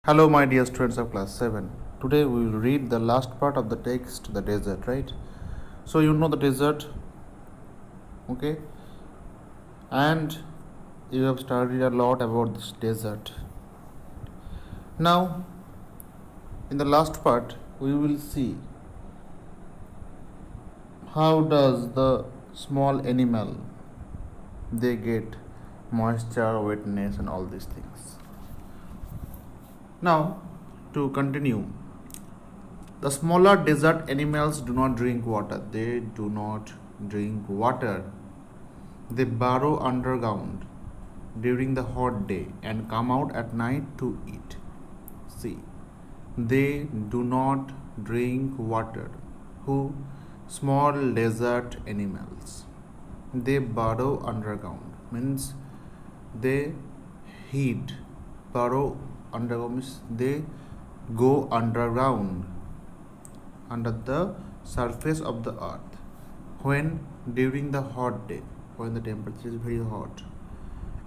Hello, my dear students of class 7. Today we will read the last part of the text, the desert, right? So, you know the desert, okay? And you have studied a lot about this desert. Now, in the last part, we will see how does the small animal they get moisture, wetness, and all these things. Now, to continue, the smaller desert animals do not drink water. They do not drink water. They burrow underground during the hot day and come out at night to eat. See, they do not drink water. Who? Small desert animals. They burrow underground. Means they hid. Burrow underground means they go underground under the surface of the earth when during the hot day, when the temperature is very hot,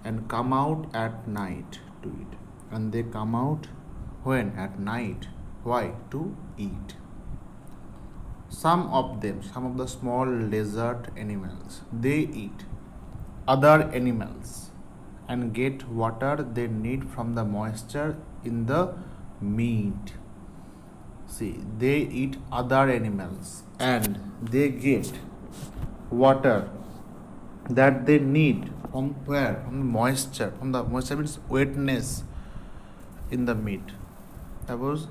and come out at night to eat. And they come out when? At night. Why? To eat. Some of the small desert animals, they eat other animals and get water they need from the moisture in the meat. See, they eat other animals and they get water that they need from where? From the moisture. From the moisture means wetness in the meat. Suppose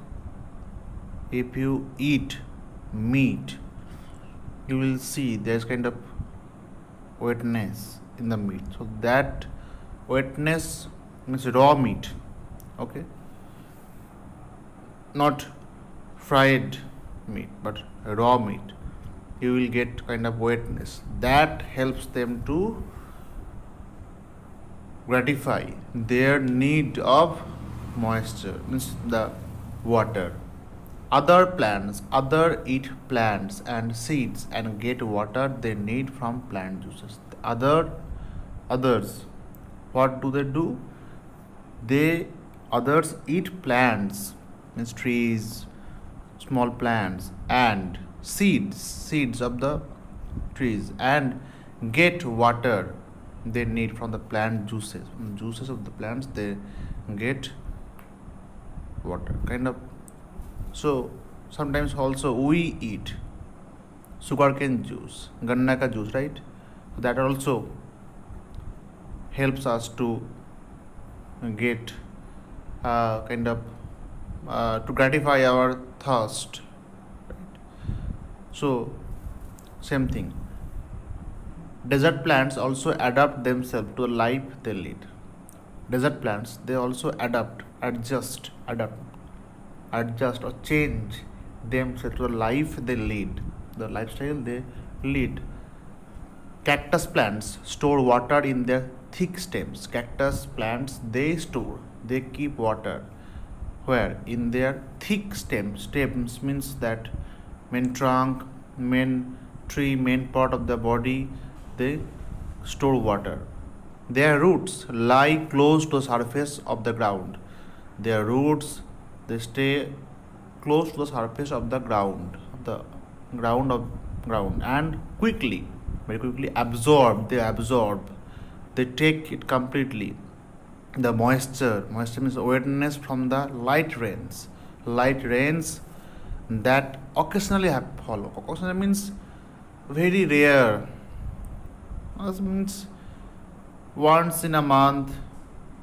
if you eat meat, you will see there's kind of wetness in the meat. So that wetness means raw meat. Okay? Not fried meat, but raw meat. You will get kind of wetness. That helps them to gratify their need of moisture, means the water. Other eat plants and seeds and get water they need from plant juices. Others, what do? Others eat plants, means trees, small plants and seeds of the trees and get water they need from the plant juices. From the juices of the plants they get water. Kind of. So sometimes also we eat sugarcane juice, ganna ka juice, right? That also helps us to get to gratify our thirst. Right? So same thing. Desert plants also adapt themselves to the life they lead. Desert plants they also adjust or change themselves to the life they lead, the lifestyle they lead. Cactus plants store water in their thick stems. Cactus plants they keep water where? In their thick stems. Stems means that main trunk, main tree, main part of the body, they store water. Their roots lie close to the surface of the ground. Their roots they stay close to the surface of the ground, and very quickly absorb. They take it completely. The moisture means wetness from the light rains that occasionally follow. Occasionally means very rare. This means once in a month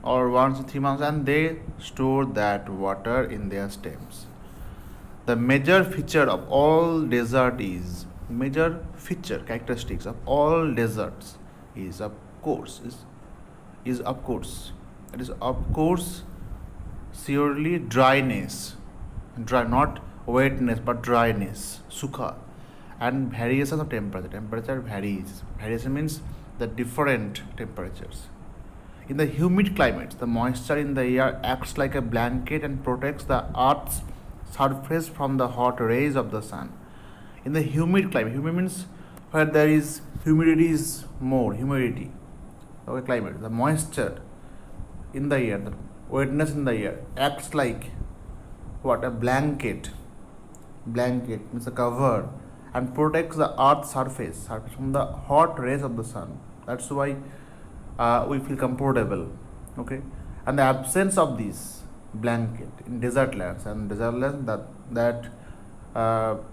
or once in 3 months, and they store that water in their stems. The major characteristics of all deserts is of course surely dryness. Not wetness but dryness, sukha, and variation of temperature. Temperature varies. Variation means the different temperatures. In the humid climates, the moisture in the air acts like a blanket and protects the earth's surface from the hot rays of the sun. In the humid climate, humid means where there is humidity is more, okay, climate, the moisture in the air, the wetness in the air acts like what? A blanket. Blanket means a cover and protects the earth's surface from the hot rays of the sun. That's why we feel comfortable. Okay, and the absence of this blanket in desert lands, and desert lands, that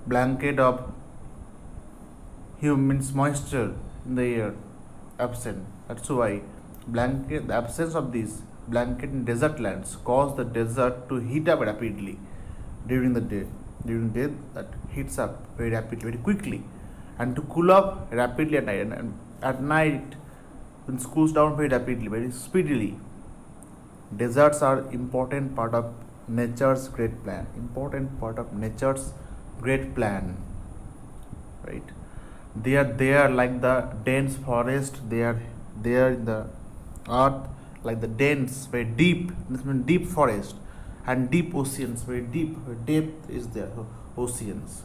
blanket of means moisture in the air absent. That's why the absence of this blanket in desert lands cause the desert to heat up rapidly during the day. During the day, that heats up very rapidly, very quickly, and to cool up rapidly at night. And at night, it cools down very rapidly, very speedily. Deserts are important part of nature's great plan. Important part of nature's great plan, right? They are there like the dense forest. They are there in the earth like the dense, very deep. This means deep forest and deep oceans, very deep. Depth is there, oceans.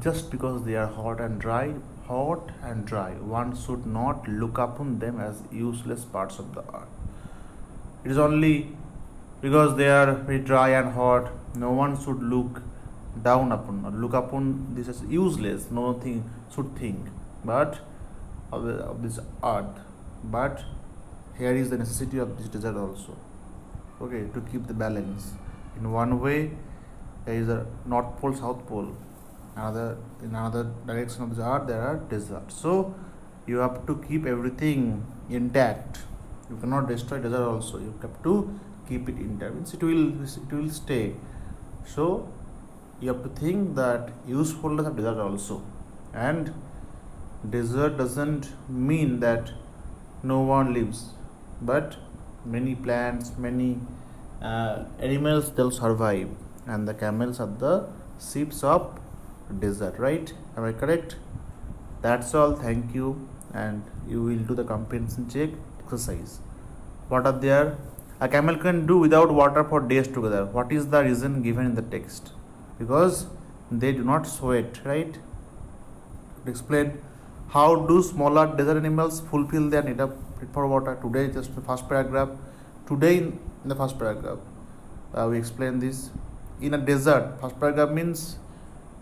Just because they are hot and dry, one should not look upon them as useless parts of the earth. It is only because they are very dry and hot, no one should look down upon or look upon this as useless. No one should think but of this earth. But here is the necessity of this desert also. Okay, to keep the balance. In one way, there is a North Pole, South Pole. In another direction of the earth, there are deserts. So you have to keep everything intact. You cannot destroy desert also. You have to keep it intact. Means it will stay. So you have to think that usefulness of desert also. And desert doesn't mean that no one lives, but many plants, many animals, they'll survive, and the camels are the sheep of desert, right? Am I correct? That's all. Thank you. And you will do the comprehension check exercise. What are there? A camel can do without water for days together. What is the reason given in the text? Because they do not sweat, right? Explain how do smaller desert animals fulfill their need for water. Today, just the first paragraph. Today, in the first paragraph, we explain this. In a desert, first paragraph means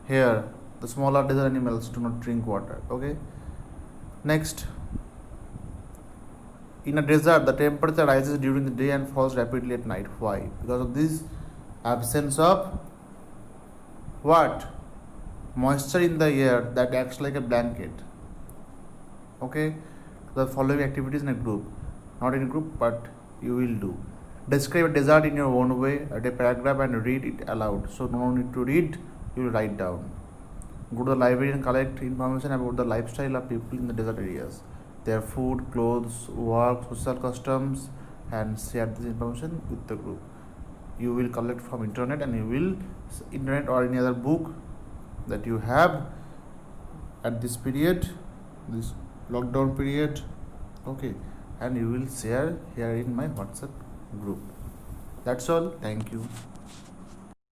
here the smaller desert animals do not drink water. Okay. Next, in a desert, the temperature rises during the day and falls rapidly at night. Why? Because of this absence of what? Moisture in the air that acts like a blanket. Okay. The following activities in a group, not in a group, but you will do. Describe a desert in your own way, write a paragraph and read it aloud. So no need to read, you will write down. Go to the library and collect information about the lifestyle of people in the desert areas, their food, clothes, work, social customs, and share this information with the group. You will collect from internet, and you will internet or any other book that you have at this period, this lockdown period. Okay, and you will share here in my WhatsApp group. That's all. Thank you.